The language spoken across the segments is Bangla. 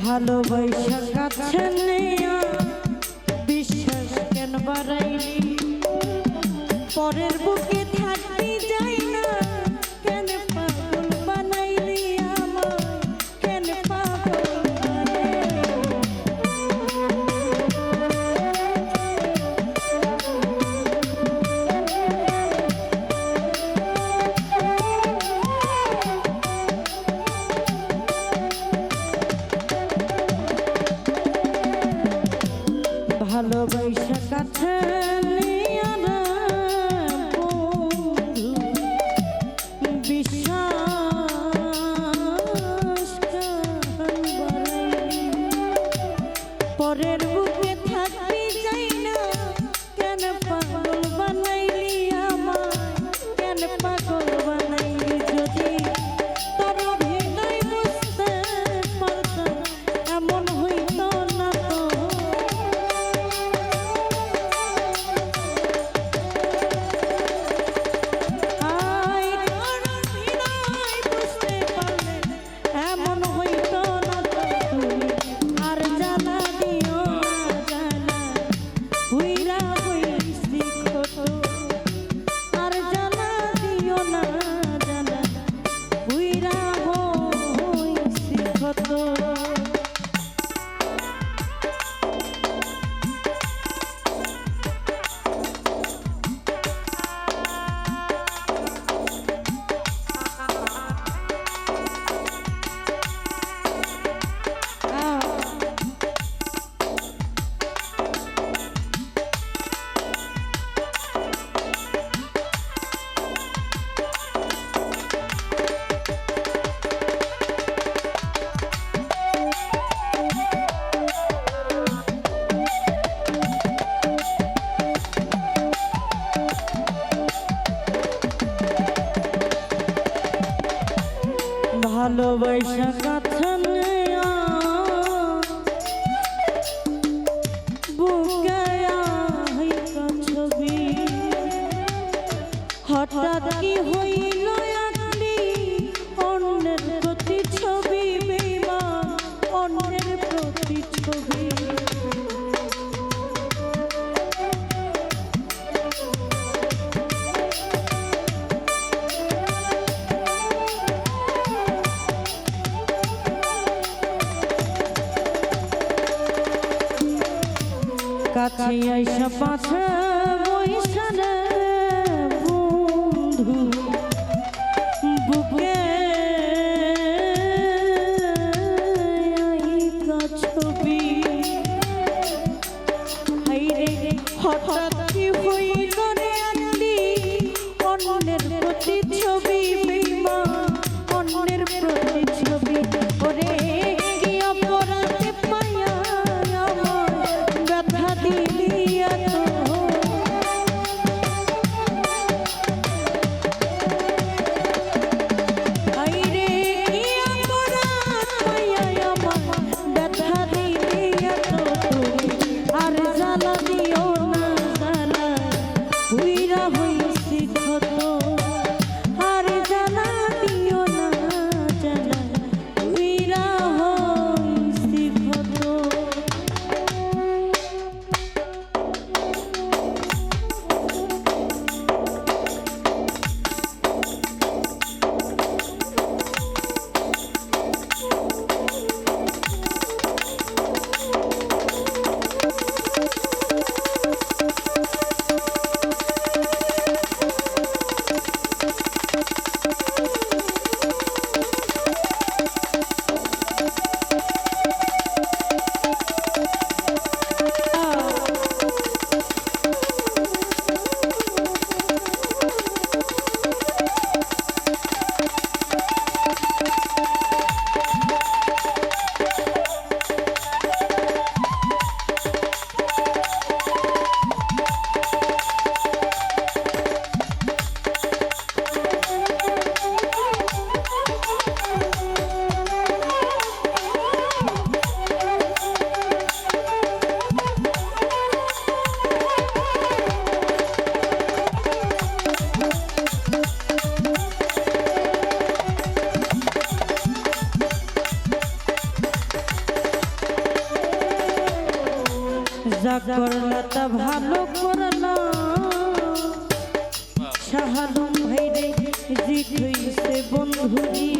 ভালোবাসা কাছে নেয়া বিশ্বাস কেন বাড়াইলি পরের বুকে থাকতে যাই না কেন পাগল বানাইলি আমার কেন পাগল ভালোবাসা কাছে নিয়া না বন্ধু বিশ্বাস বাড়াইলি পরের বুকে থাকতে যাই না কেন পাগল বানাইলি আমার কেন পাগল বানাইলি যদি তোর হৃদয় বুঝতে পারতাম এমন হইত না তো ভালোবাসা কাছে নেয়া বুকে আইকা ছবি হঠাৎ কি হইল একটি অন্যের প্রতি ছবি বেঈমান অন্যের প্রতি ছবি কাছে আইসা পাছে বইসানে বন্ধু বুকে আইকা ছবি হাইরে হঠাৎ কি হইল রে আন্দি অন্যের প্রতি ছবি বেঈমান অন্যের প্রতি ছবি ওরে কি অপরাধে পাইয়া আমার ব্যথা দিলি এত আইরে কি অপরাধ পাইয়া আমার ব্যথা দিলি এত আর জ্বালা দিও না যা করলা তা ভালো করলা শাহালুম ভাই রে জিত হইছে বন্ধুজি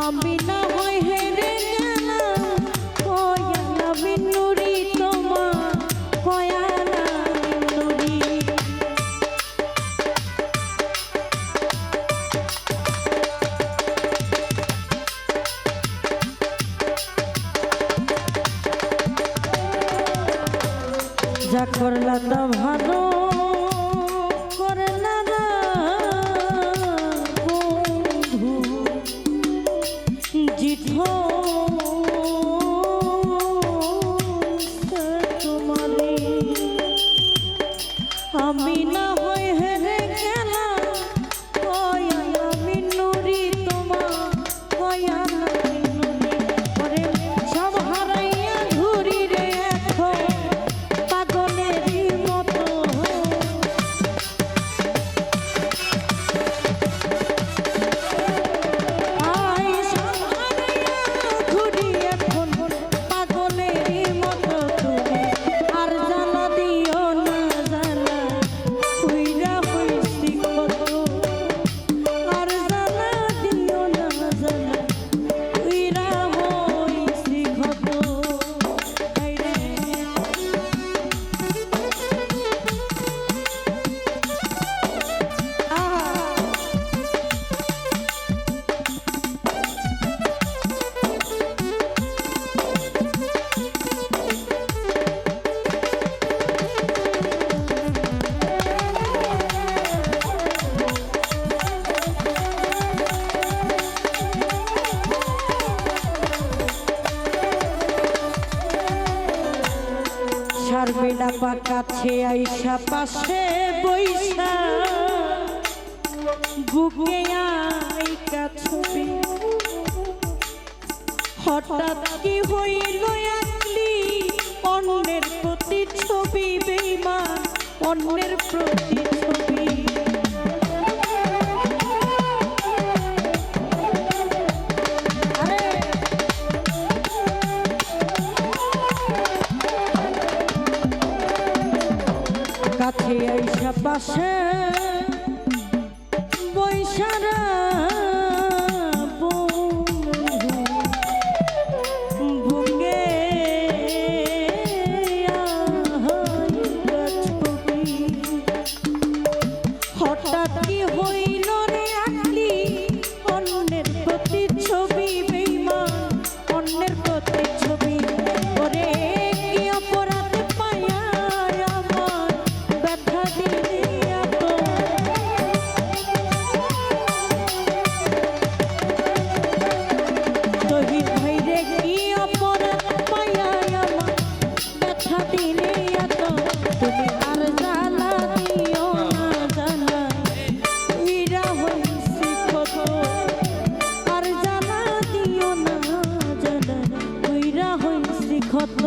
আমি না হয় হেরে গেলাম কয়ালা বিনুরি তোমার কয়ালা বিনুরি যা করলা তা ভালো করলা না বন্ধু জিত তোমারে আমি না হয় হেরে গেলাম কয়ালা বিনুরি তোমার কয়ালা বিনুরি ওরে সব হারাইয়া ঘুরি রে এখন পাগলেরই মতো আই সব হারাইয়া ঘুরি এখন পাগলেরই মতো তুমি আর জ্বালা দিও না জ্বালা উইরা হইছি কত আর জ্বালা দিও না জ্বালা উইরা হইছি কত আইরে সারবেলা কাছে আইসা পাশে বইসা বুকে আইকা ছবি হঠাৎ কি হইল আকলি অন্যের প্রতি ছবি বেঈমান অন্যের প্রতি ছবি কাছে আইসা পাশে বৈশারা বুকে হঠাৎ কি হইল রে আকলি অন্যের প্রতি ছবি বেঈমান অন্যের প্রতি ছবি ওরে কি অপরাধ পাইয়া আমার ব্যথা দিলি এত শহীদ ভাই রে কি অপরাধ পাইয়া আমার ব্যথা দিলি এত তুমি আর জ্বালা দিও না জ্বালা উইরা হইছি কত আর জ্বালা দিও না জ্বালা উইরা হইছি কত